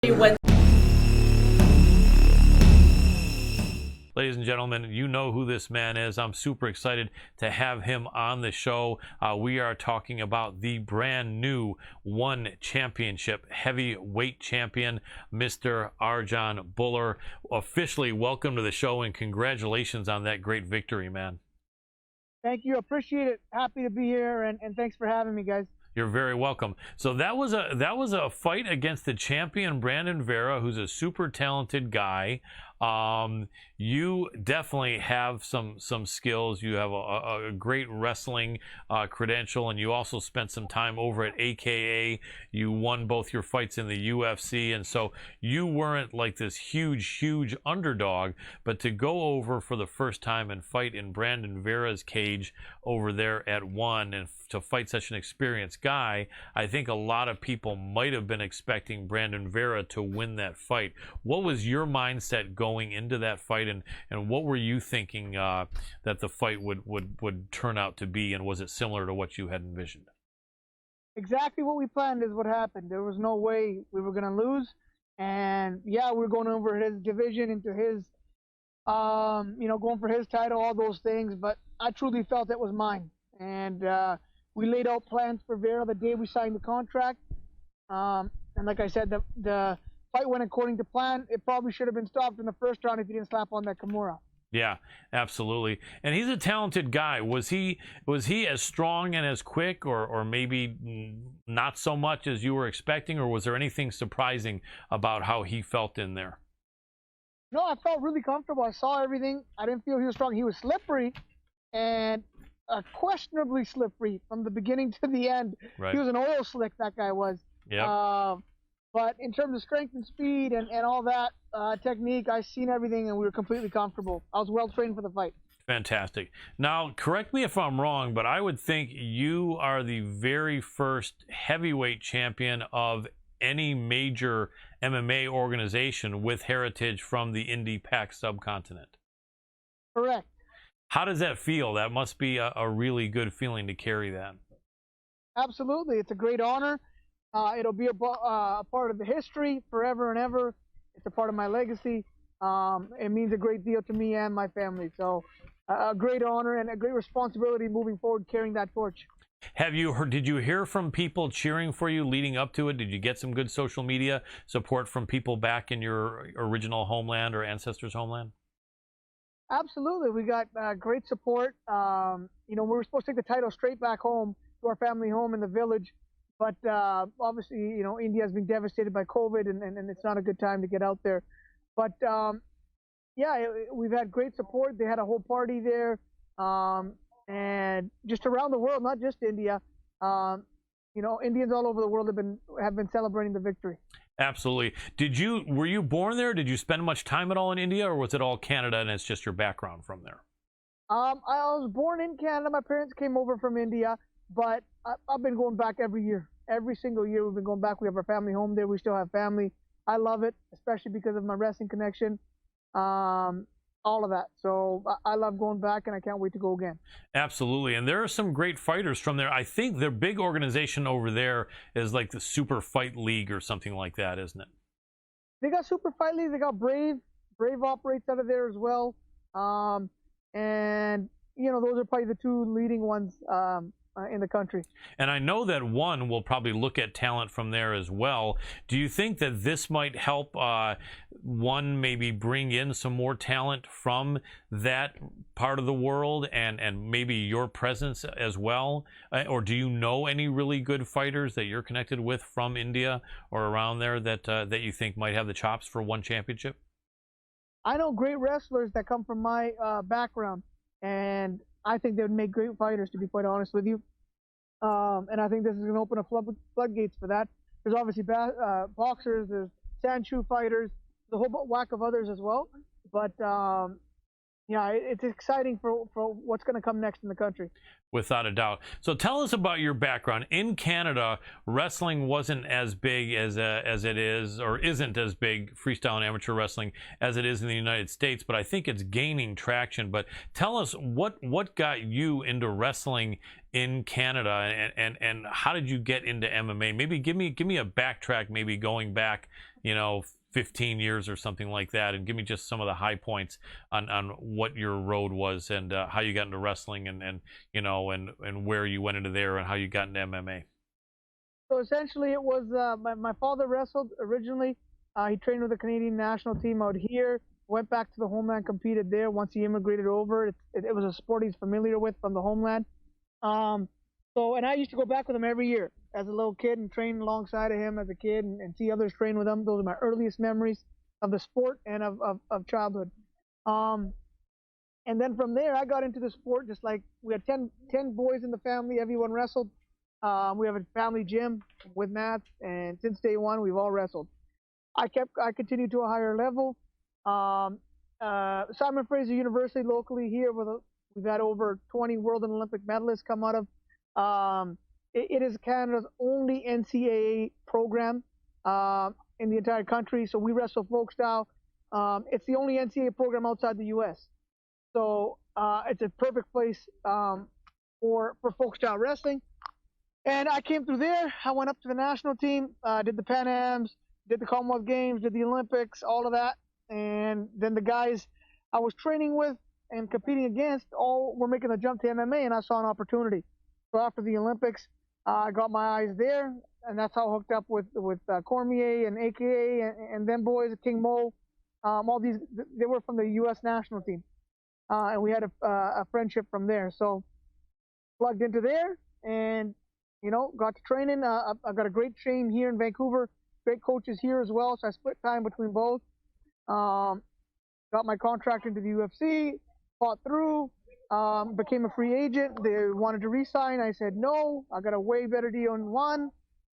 When Ladies and gentlemen, you know who this man is. I'm super excited to have him on the show. We are talking about the brand new One Championship heavyweight champion, Mr. Arjan Bhullar. Officially welcome to the show and congratulations on that great victory, man. Thank you. Appreciate it. Happy to be here, and thanks for having me, guys. You're very welcome. So that was a fight against the champion Brandon Vera, who's a super talented guy. You definitely have some skills. You have a great wrestling credential, and you also spent some time over at AKA. You won both your fights in the UFC, and so you weren't like this huge underdog, but to go over for the first time and fight in Brandon Vera's cage over there at One, and to fight such an experienced guy, I think a lot of people might have been expecting Brandon Vera to win that fight. What was your mindset going into that fight, and what were you thinking that the fight would turn out to be, and was it similar to what you had envisioned? Exactly what we planned is what happened. There was no way we were going to lose, and yeah, we're going over his division, into his, going for his title, all those things, but I truly felt it was mine, and we laid out plans for Vera the day we signed the contract, and like I said, the fight went according to plan. It probably should have been stopped in the first round if he didn't slap on that Kimura. Yeah, absolutely. And he's a talented guy. Was he as strong and as quick, or maybe not so much as you were expecting, or was there anything surprising about how he felt in there? No, I felt really comfortable. I saw everything. I didn't feel he was strong. He was slippery, and questionably slippery from the beginning to the end. Right. He was an oil slick, that guy was. Yeah. But in terms of strength and speed and all that technique, I seen everything, and we were completely comfortable. I was well trained for the fight. Fantastic. Now, correct me if I'm wrong, but I would think you are the very first heavyweight champion of any major MMA organization with heritage from the Indie Pac subcontinent. Correct. How does that feel? That must be a really good feeling to carry that. Absolutely. It's a great honor. It'll be a part of the history forever and ever. It's a part of my legacy. It means a great deal to me and my family. So a great honor and a great responsibility moving forward, carrying that torch. Did you hear from people cheering for you leading up to it? Did you get some good social media support from people back in your original homeland or ancestors' homeland? Absolutely. We got great support. We were supposed to take the title straight back home to our family home in the village. But obviously, India has been devastated by COVID, and it's not a good time to get out there. But we've had great support. They had a whole party there, and just around the world, not just India. Indians all over the world have been celebrating the victory. Absolutely. Were you born there? Did you spend much time at all in India, or was it all Canada and it's just your background from there? I was born in Canada. My parents came over from India, but I've been going back every year. Every single year we've been going back. We have our family home there. We still have family. I love it, especially because of my wrestling connection, all of that. So I love going back, and I can't wait to go again. Absolutely. And there are some great fighters from there. I think their big organization over there is like the Super Fight League or something like that, isn't it? They got Super Fight League. They got Brave. Brave operates out of there as well. And those are probably the two leading ones in the country. And I know that One will probably look at talent from there as well. Do you think that this might help One maybe bring in some more talent from that part of the world, and maybe your presence as well? Or do you know any really good fighters that you're connected with from India or around there that you think might have the chops for One championship? I know great wrestlers that come from my background, and I think they would make great fighters, to be quite honest with you. And I think this is going to open a floodgates for that. There's obviously boxers, there's Sanchu fighters, there's a whole whack of others as well. But it's exciting for what's going to come next in the country. Without a doubt. So tell us about your background. In Canada, wrestling wasn't as big as it is, or isn't as big, freestyle and amateur wrestling, as it is in the United States, but I think it's gaining traction. But tell us what got you into wrestling in Canada, and how did you get into MMA? Maybe give me a backtrack, maybe going back 15 years or something like that, and give me just some of the high points on what your road was and how you got into wrestling and where you went into there and how you got into MMA. So essentially, it was my father wrestled originally. He trained with the Canadian national team out here. Went back to the homeland, competed there. Once he immigrated over, it was a sport he's familiar with from the homeland. And I used to go back with him every year as a little kid and train alongside of him as a kid and see others train with him. Those are my earliest memories of the sport and of childhood. And then from there, I got into the sport just like we had 10 boys in the family. Everyone wrestled. We have a family gym with mats, and since day one, we've all wrestled. I continued to a higher level. Simon Fraser University locally here, we've had over 20 world and Olympic medalists come out of. It is Canada's only NCAA program in the entire country. So we wrestle folk style. It's the only NCAA program outside the U.S. So it's a perfect place for folk style wrestling. And I came through there. I went up to the national team, did the Pan Ams, did the Commonwealth Games, did the Olympics, all of that. And then the guys I was training with and competing against all were making the jump to MMA, and I saw an opportunity. So after the Olympics, I got my eyes there, and that's how I hooked up with Cormier and AKA and then boys, King Mo. All these, they were from the U.S. national team. And we had a friendship from there. So plugged into there and, got to training. I've got a great team here in Vancouver, great coaches here as well. So I split time between both. Got my contract into the UFC, fought through, became a free agent. They wanted to re-sign. I said no. I got a way better deal in one,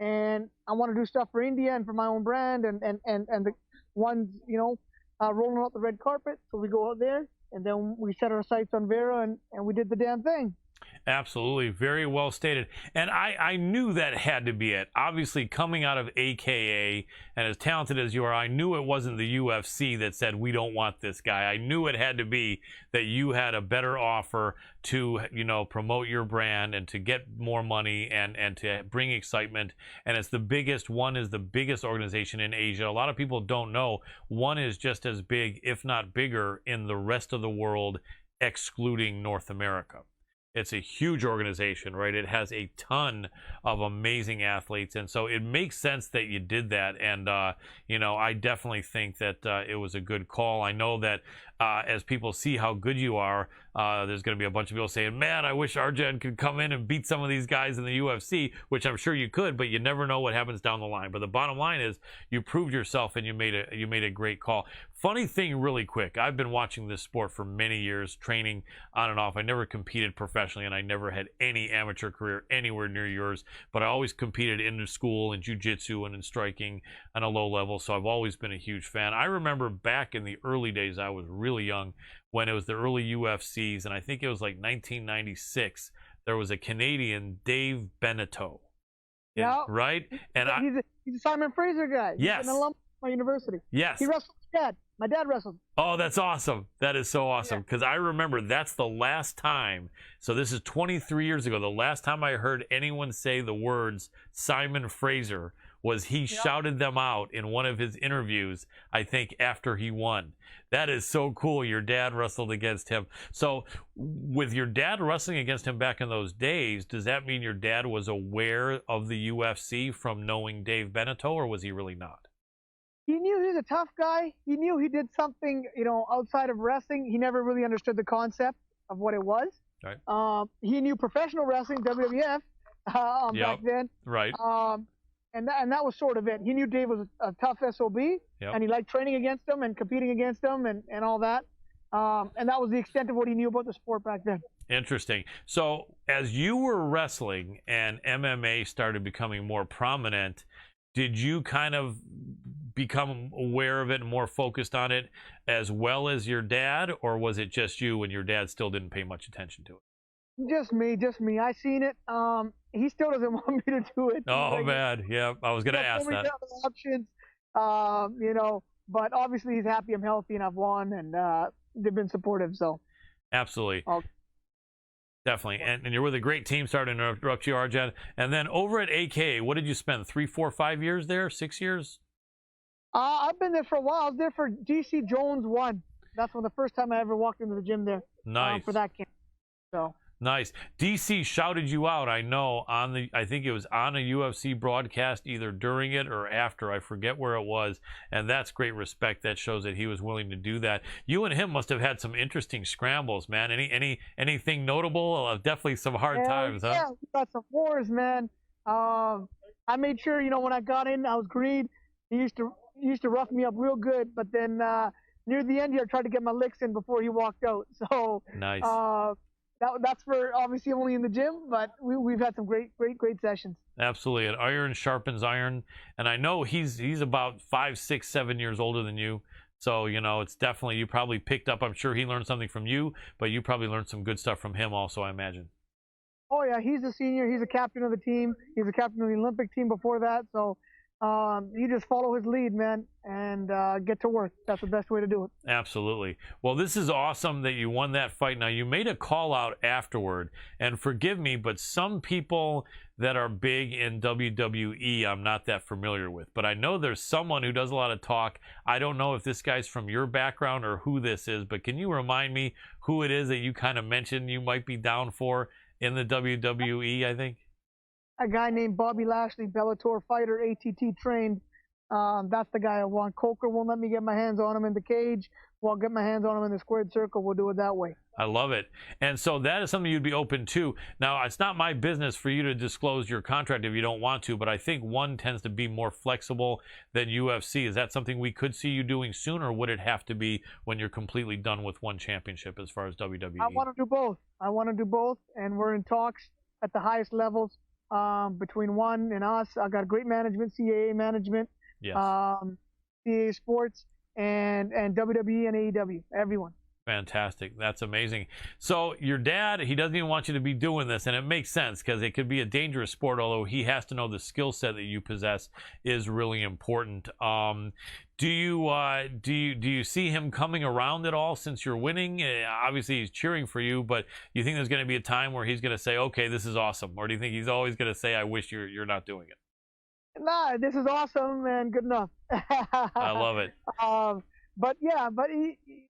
and I want to do stuff for India and for my own brand and the ones rolling out the red carpet. So we go out there, and then we set our sights on Vera, and we did the damn thing. Absolutely. Very well stated. And I knew that had to be it. Obviously, coming out of AKA, and as talented as you are, I knew it wasn't the UFC that said, we don't want this guy. I knew it had to be that you had a better offer to, promote your brand and to get more money and to bring excitement. And it's the biggest, one is the biggest organization in Asia. A lot of people don't know one is just as big, if not bigger, in the rest of the world, excluding North America. It's a huge organization, right? It has a ton of amazing athletes. And so it makes sense that you did that. And, I definitely think that it was a good call. I know that as people see how good you are, there's going to be a bunch of people saying, man, I wish Arjan could come in and beat some of these guys in the UFC, which I'm sure you could, but you never know what happens down the line. But the bottom line is you proved yourself and you made a great call. Funny thing really quick, I've been watching this sport for many years, training on and off. I never competed professionally, and I never had any amateur career anywhere near yours, but I always competed in school in jiu-jitsu and in striking on a low level, so I've always been a huge fan. I remember back in the early days, I was really young, when it was the early UFCs, and I think it was like 1996, there was a Canadian, Dave Beneteau. Yeah. Right? And he's a Simon Fraser guy. Yes. He's an alum of my university. Yes. He wrestled my dad. My dad wrestled. Oh, that's awesome. That is so awesome. Because I remember that's the last time, so this is 23 years ago, the last time I heard anyone say the words Simon Fraser was he shouted them out in one of his interviews, I think, after he won. That is so cool. Your dad wrestled against him. So with your dad wrestling against him back in those days, does that mean your dad was aware of the UFC from knowing Dave Beneteau, or was he really not? He knew he was a tough guy. He knew he did something, outside of wrestling. He never really understood the concept of what it was. Right. He knew professional wrestling, WWF, back then. Right. And that was sort of it. He knew Dave was a tough SOB, and he liked training against him and competing against him and all that. And that was the extent of what he knew about the sport back then. Interesting. So as you were wrestling and MMA started becoming more prominent, did you kind of become aware of it and more focused on it as well as your dad, or was it just you and your dad still didn't pay much attention to it? Just me. I seen it. He still doesn't want me to do it. Oh, man. Yeah, I was going to ask that. Options, but obviously he's happy I'm healthy and I've won, and they've been supportive. So absolutely. Definitely. And you're with a great team. Sorry to interrupt you, Arjan. And then over at AKA, what did you spend? 3, 4, 5 years there? 6 years? I've been there for a while. I was there for DC Jones 1. That's when the first time I ever walked into the gym there. Nice. For that camp. So. Nice. DC shouted you out, I know, I think it was on a UFC broadcast, either during it or after. I forget where it was. And that's great respect. That shows that he was willing to do that. You and him must have had some interesting scrambles, man. Anything notable? Definitely some hard times, huh? Yeah, we got some wars, man. I made sure, when I got in, I was green. He used to rough me up real good, but then near the end here, I tried to get my licks in before he walked out. So nice. That's for obviously only in the gym, but we've had some great sessions. Absolutely, and iron sharpens iron, and I know he's about 5, 6, 7 years older than you. So it's definitely, you probably picked up. I'm sure he learned something from you, but you probably learned some good stuff from him also, I imagine. Oh yeah, he's a senior. He's a captain of the team. He's a captain of the Olympic team before that. So you just follow his lead, man, and get to work. That's the best way to do it. Absolutely. Well, this is awesome that you won that fight. Now, you made a call out afterward, and forgive me, but some people that are big in WWE, I'm not that familiar with. But I know there's someone who does a lot of talk. I don't know if this guy's from your background or who this is, but can you remind me who it is that you kind of mentioned you might be down for in the WWE, I think? A guy named Bobby Lashley, Bellator fighter, ATT trained. That's the guy I want. Coker won't let me get my hands on him in the cage. Well, I'll get my hands on him in the squared circle. We'll do it that way. I love it. And so that is something you'd be open to. Now, it's not my business for you to disclose your contract if you don't want to, but I think one tends to be more flexible than UFC. Is that something we could see you doing soon, or would it have to be when you're completely done with one championship as far as WWE? I want to do both. And we're in talks at the highest levels. Between one and us, I got great management, CAA management, yes. CAA Sports, and WWE and AEW, everyone. Fantastic. That's amazing. So your dad, he doesn't even want you to be doing this, and it makes sense because it could be a dangerous sport, although he has to know the skill set that you possess is really important. Do you see him coming around at all since you're winning? Obviously, he's cheering for you, but you think there's going to be a time where he's going to say, okay, this is awesome? Or do you think he's always going to say, I wish you're not doing it? Nah, this is awesome and good enough. I love it. But yeah,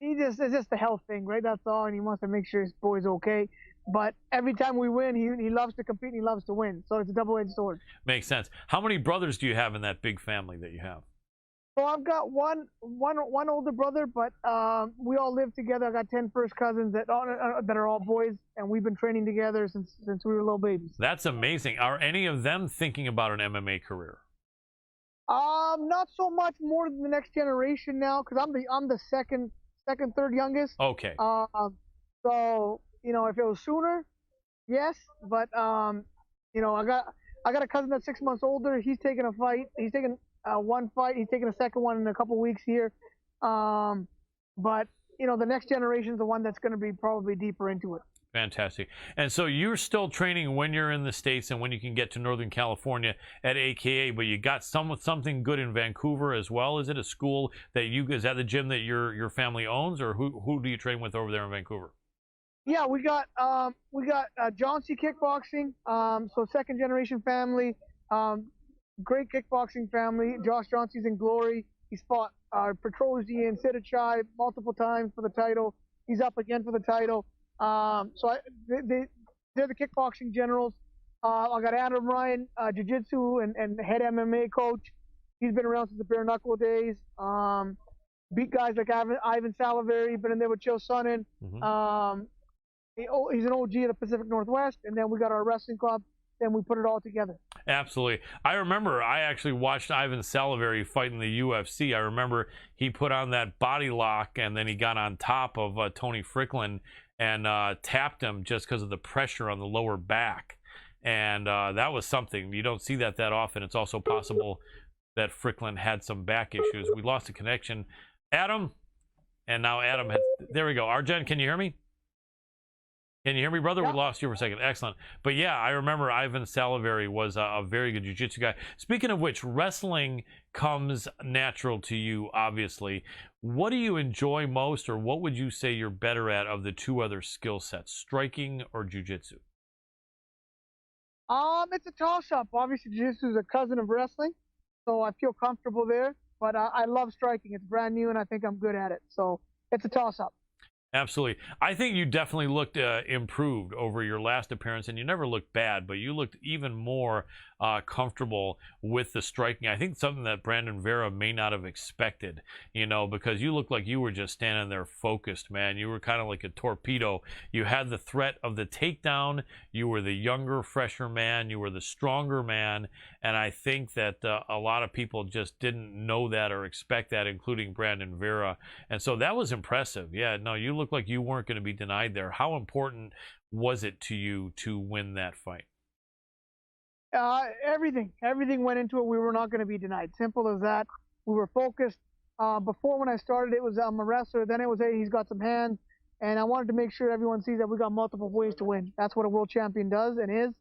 it's just the health thing, right? That's all, and he wants to make sure his boy's okay. But every time we win, he loves to compete and he loves to win. So it's a double-edged sword. Makes sense. How many brothers do you have in that big family that you have? So I've got one older brother, but we all live together. I got 10 first cousins that are all boys, and we've been training together since we were little babies. That's amazing. Are any of them thinking about an MMA career? Not so much more than the next generation now, because I'm the second, third youngest. Okay. So if it was sooner, yes, but I got a cousin that's 6 months older. He's taking a fight. He's taking one fight. He's taking a second one in a couple weeks here. But the next generation is the one that's going to be probably deeper into it. Fantastic. And so you're still training when you're in the States and when you can get to Northern California at AKA, but you got something good in Vancouver as well. Is it a school that is that the gym that your family owns, or who do you train with over there in Vancouver? Yeah, we got John C. Kickboxing, so second generation family, great kickboxing family. Josh Johnson's in glory. He's fought Petrosyan and Sidachai multiple times for the title. He's up again for the title. They're the kickboxing generals. I got Adam Ryan, jiu-jitsu and head MMA coach. He's been around since the bare knuckle days. Beat guys like Ivan Salivary, been in there with Chael Sonnen. Mm-hmm. He's an OG of the Pacific Northwest. And then we got our wrestling club. Then we put it all together. Absolutely. I remember I actually watched Ivan Salivary fight in the UFC. I remember he put on that body lock and then he got on top of Tony Strickland and tapped him just because of the pressure on the lower back. And that was something. You don't see that often. It's also possible that Strickland had some back issues. We lost a connection. Adam, and now Adam has, there we go. Arjan, can you hear me? Can you hear me, brother? Yeah. We lost you for a second. Excellent. But yeah, I remember Ivan Salivary was a very good jiu-jitsu guy. Speaking of which, wrestling comes natural to you, obviously. What do you enjoy most, or what would you say you're better at of the two other skill sets, striking or jiu-jitsu? It's a toss-up. Obviously, jiu-jitsu is a cousin of wrestling, so I feel comfortable there. but I love striking. It's brand new, and I think I'm good at it. So it's a toss-up. Absolutely. I think you definitely looked improved over your last appearance, and you never looked bad, but you looked even more comfortable with the striking. I think something that Brandon Vera may not have expected, because you looked like you were just standing there focused, man. You were kind of like a torpedo. You had the threat of the takedown. You were the younger, fresher man. You were the stronger man, and I think that a lot of people just didn't know that or expect that, including Brandon Vera, and so that was impressive. Yeah, no, you looked like you weren't going to be denied there. How important was it to you to win that fight? Everything went into it. We were not going to be denied. Simple as that. We were focused. Before, when I started, it was I'm a wrestler. Then it was, hey, he's got some hands. And I wanted to make sure everyone sees that we got multiple ways to win. That's what a world champion does and is.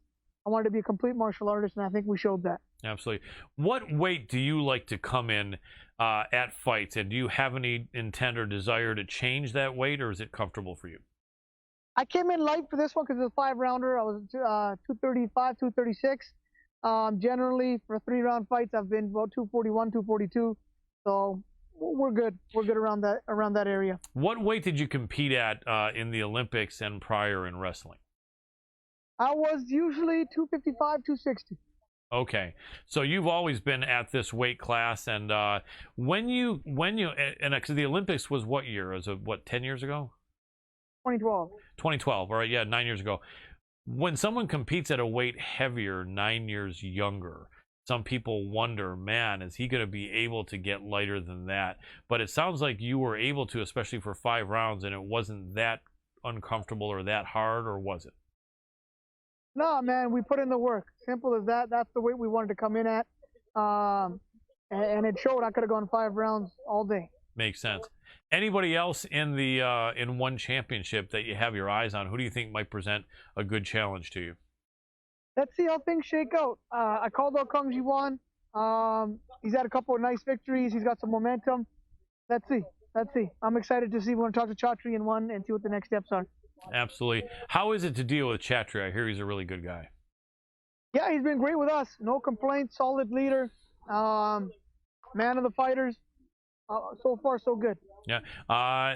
I wanted to be a complete martial artist, and I think we showed that. Absolutely. What weight do you like to come in at fights? And do you have any intent or desire to change that weight, or is it comfortable for you? I came in light for this one because it was a 5-rounder. I was 235, 236. Generally, for 3-round fights, I've been about 241, 242. So we're good. We're good around that area. What weight did you compete at in the Olympics and prior in wrestling? I was usually 255, 260. Okay, so you've always been at this weight class, and when you because the Olympics was what year? Was it 10 years ago? 2012. 2012. All right, yeah, 9 years ago. When someone competes at a weight heavier, 9 years younger, some people wonder, man, is he going to be able to get lighter than that? But it sounds like you were able to, especially for 5 rounds, and it wasn't that uncomfortable or that hard, or was it? No, man, we put in the work. Simple as that. That's the weight we wanted to come in at. And it showed. I could have gone 5 rounds all day. Makes sense. Anybody else in the in one championship that you have your eyes on? Who do you think might present a good challenge to you? Let's see how things shake out. I called out Kung Ji-won. He's had a couple of nice victories. He's got some momentum. Let's see. I'm excited to see. We're going to talk to Chatri in one and see what the next steps are. Absolutely. How is it to deal with Chatri? I hear he's a really good guy. Yeah, he's been great with us. No complaints. Solid leader. Man of the fighters. So far, so good. Yeah,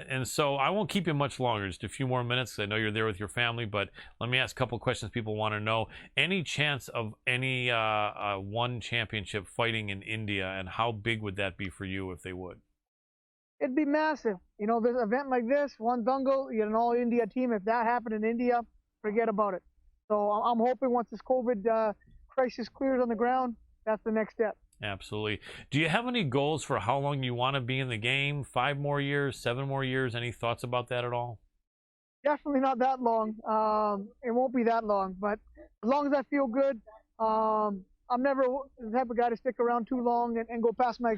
and so I won't keep you much longer, just a few more minutes, because I know you're there with your family, but let me ask a couple questions people want to know. Any chance of any one championship fighting in India, and how big would that be for you if they would? It'd be massive. This event like this, one Dungle, you get an all-India team. If that happened in India, forget about it. So I'm hoping once this COVID crisis clears on the ground, that's the next step. Absolutely. Do you have any goals for how long you want to be in the game? 5 more years, 7 more years? Any thoughts about that at all? Definitely not that long. It won't be that long, but as long as I feel good, I'm never the type of guy to stick around too long and go past my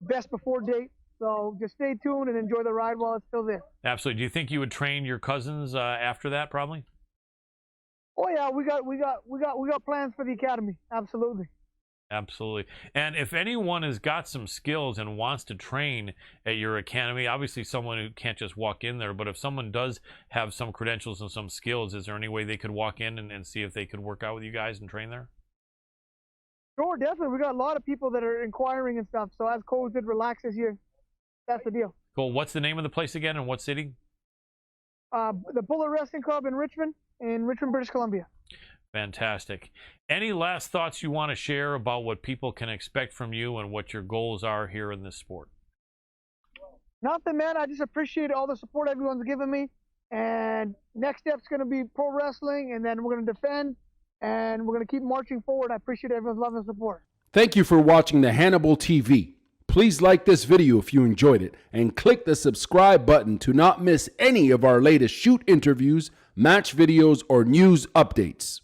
best before date. So just stay tuned and enjoy the ride while it's still there. Absolutely. Do you think you would train your cousins after that? Probably. Oh yeah, we got plans for the academy. Absolutely. Absolutely. And if anyone has got some skills and wants to train at your academy, obviously someone who can't just walk in there, but if someone does have some credentials and some skills, is there any way they could walk in and see if they could work out with you guys and train there? Sure, definitely. We got a lot of people that are inquiring and stuff. So as COVID relaxes here, that's the deal. Cool. What's the name of the place again, and what city? The Bhullar Wrestling Club in Richmond, British Columbia. Fantastic. Any last thoughts you want to share about what people can expect from you and what your goals are here in this sport? Nothing, man. I just appreciate all the support everyone's given me. And next step's going to be pro wrestling, and then we're going to defend, and we're going to keep marching forward. I appreciate everyone's love and support. Thank you for watching the Hannibal TV. Please like this video if you enjoyed it, and click the subscribe button to not miss any of our latest shoot interviews, match videos, or news updates.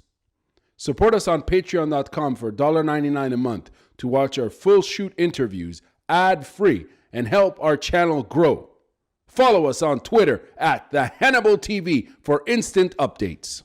Support us on patreon.com for $1.99 a month to watch our full shoot interviews ad-free and help our channel grow. Follow us on Twitter at the Hannibal TV for instant updates.